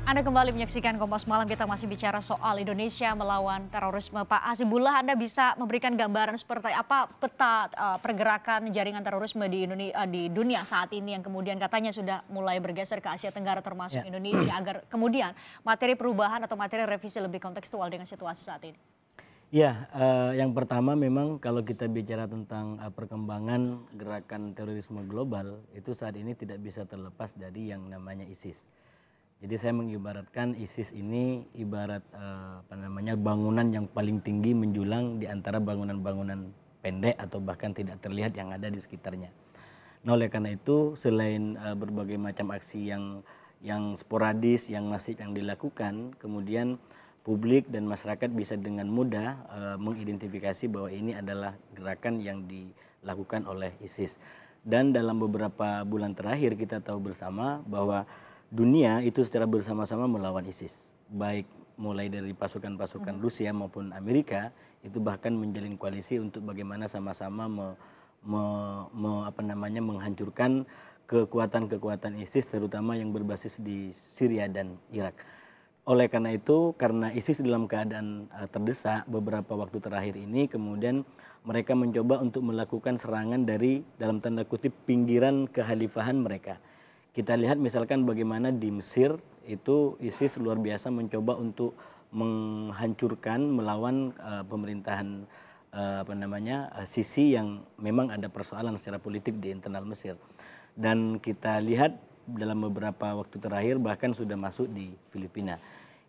Anda kembali menyaksikan Kompas Malam, kita masih bicara soal Indonesia melawan terorisme. Pak Hasibullah, Anda bisa memberikan gambaran seperti apa peta pergerakan jaringan terorisme di dunia saat ini yang kemudian katanya sudah mulai bergeser ke Asia Tenggara termasuk Ya, Indonesia agar kemudian materi perubahan atau materi revisi lebih kontekstual dengan situasi saat ini? ya, yang pertama memang kalau kita bicara tentang perkembangan gerakan terorisme global itu saat ini tidak bisa terlepas dari yang namanya ISIS. Jadi saya mengibaratkan ISIS ini ibarat bangunan yang paling tinggi menjulang di antara bangunan-bangunan pendek atau bahkan tidak terlihat yang ada di sekitarnya. Nah, oleh karena itu selain berbagai macam aksi yang sporadis, yang masif yang dilakukan, kemudian publik dan masyarakat bisa dengan mudah mengidentifikasi bahwa ini adalah gerakan yang dilakukan oleh ISIS. Dan dalam beberapa bulan terakhir kita tahu bersama bahwa dunia itu secara bersama-sama melawan ISIS. Baik mulai dari pasukan-pasukan Rusia maupun Amerika itu bahkan menjalin koalisi untuk bagaimana sama-sama menghancurkan kekuatan-kekuatan ISIS terutama yang berbasis di Syria dan Irak. Oleh karena itu, karena ISIS dalam keadaan terdesak beberapa waktu terakhir ini, kemudian mereka mencoba untuk melakukan serangan dari dalam tanda kutip pinggiran kekhalifahan mereka. Kita lihat misalkan bagaimana di Mesir itu ISIS luar biasa mencoba untuk menghancurkan melawan pemerintahan Sisi yang memang ada persoalan secara politik di internal Mesir. Dan kita lihat dalam beberapa waktu terakhir bahkan sudah masuk di Filipina.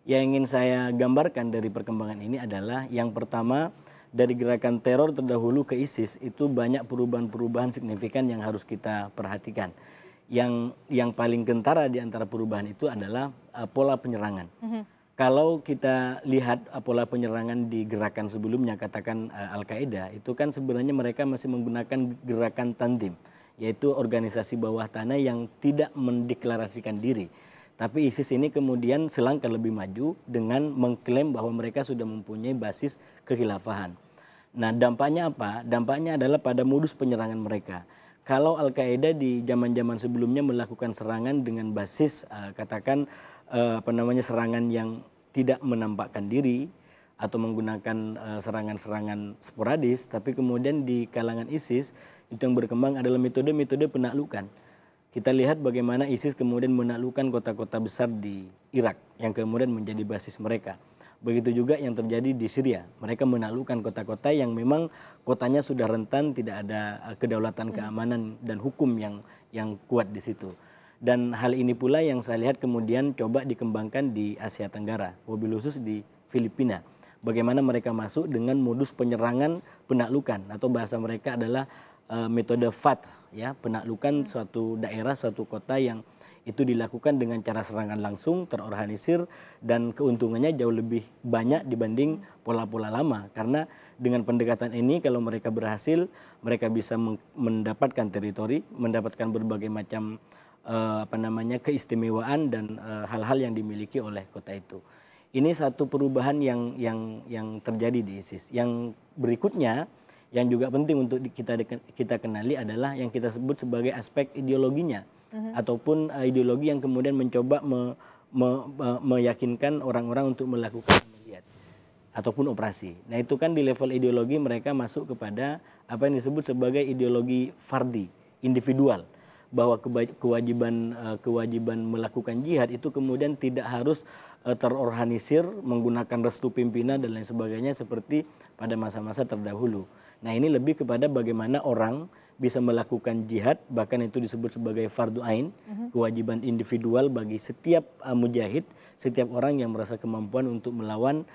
Yang ingin saya gambarkan dari perkembangan ini adalah yang pertama dari gerakan teror terdahulu ke ISIS itu banyak perubahan-perubahan signifikan yang harus kita perhatikan. Yang paling kentara di antara perubahan itu adalah pola penyerangan. Kalau kita lihat pola penyerangan di gerakan sebelumnya, katakan Al-Qaeda, itu kan sebenarnya mereka masih menggunakan gerakan Tanzim, yaitu organisasi bawah tanah yang tidak mendeklarasikan diri. Tapi ISIS ini kemudian selangkah lebih maju dengan mengklaim bahwa mereka sudah mempunyai basis kekhilafahan. Nah, dampaknya apa? Dampaknya adalah pada modus penyerangan mereka. Kalau Al-Qaeda di zaman-zaman sebelumnya melakukan serangan dengan basis serangan yang tidak menampakkan diri atau menggunakan serangan-serangan sporadis, tapi kemudian di kalangan ISIS itu yang berkembang adalah metode-metode penaklukan. Kita lihat bagaimana ISIS kemudian menaklukkan kota-kota besar di Irak yang kemudian menjadi basis mereka. Begitu juga yang terjadi di Syria. Mereka menaklukkan kota-kota yang memang kotanya sudah rentan, tidak ada kedaulatan keamanan dan hukum yang kuat di situ. Dan hal ini pula yang saya lihat kemudian coba dikembangkan di Asia Tenggara, wabil khusus di Filipina. Bagaimana mereka masuk dengan modus penyerangan penaklukan atau bahasa mereka adalah metode FAT, ya, penaklukan suatu daerah, suatu kota yang itu dilakukan dengan cara serangan langsung, terorganisir, dan keuntungannya jauh lebih banyak dibanding pola-pola lama. Karena dengan pendekatan ini kalau mereka berhasil, mereka bisa mendapatkan teritori, mendapatkan berbagai macam keistimewaan dan hal-hal yang dimiliki oleh kota itu. Ini satu perubahan yang terjadi di ISIS. Yang berikutnya yang juga penting untuk kita kenali adalah yang kita sebut sebagai aspek ideologinya. Ataupun ideologi yang kemudian mencoba meyakinkan orang-orang untuk melakukan amaliyat ataupun operasi. Nah, itu kan di level ideologi mereka masuk kepada apa yang disebut sebagai ideologi fardi, individual, bahwa kewajiban melakukan jihad itu kemudian tidak harus terorganisir menggunakan restu pimpinan dan lain sebagainya seperti pada masa-masa terdahulu. Nah, ini lebih kepada bagaimana orang bisa melakukan jihad, bahkan itu disebut sebagai fardu ain, kewajiban individual bagi setiap mujahid, setiap orang yang merasa kemampuan untuk melawan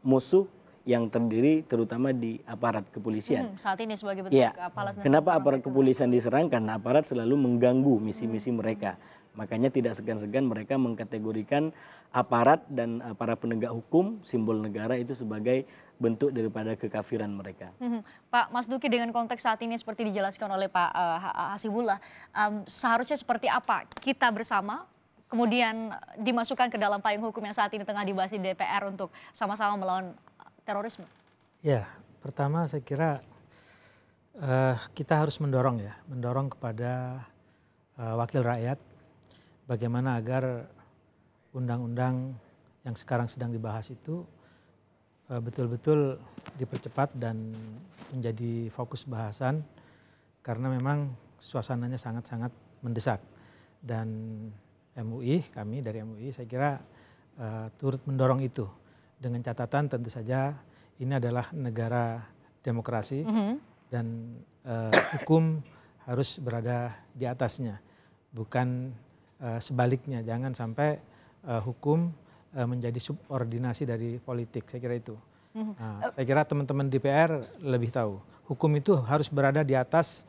musuh yang terdiri terutama di aparat kepolisian. Saat ini sebagai bentuk Ya, kepalas. kenapa aparat kepolisian diserang? Karena aparat selalu mengganggu misi-misi mereka. Makanya tidak segan-segan mereka mengkategorikan aparat dan para penegak hukum, simbol negara itu sebagai bentuk daripada kekafiran mereka. Pak Mas Duki, dengan konteks saat ini seperti dijelaskan oleh Pak Hasibullah, seharusnya seperti apa kita bersama kemudian dimasukkan ke dalam payung hukum yang saat ini tengah dibahas di DPR untuk sama-sama melawan terorisme? Ya, pertama saya kira kita harus mendorong kepada wakil rakyat bagaimana agar undang-undang yang sekarang sedang dibahas itu betul-betul dipercepat dan menjadi fokus bahasan karena memang suasananya sangat-sangat mendesak. Dan MUI, kami dari MUI saya kira turut mendorong itu dengan catatan tentu saja ini adalah negara demokrasi dan hukum harus berada di atasnya, bukan sebaliknya. Jangan sampai hukum menjadi subordinasi dari politik, saya kira itu. Nah, saya kira teman-teman DPR lebih tahu. Hukum itu harus berada di atas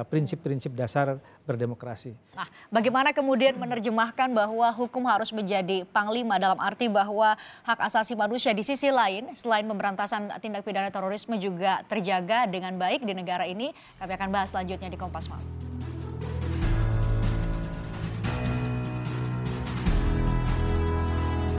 prinsip-prinsip dasar berdemokrasi. Nah, bagaimana kemudian menerjemahkan bahwa hukum harus menjadi panglima dalam arti bahwa hak asasi manusia di sisi lain selain pemberantasan tindak pidana terorisme juga terjaga dengan baik di negara ini? Kami akan bahas selanjutnya di Kompas Malam.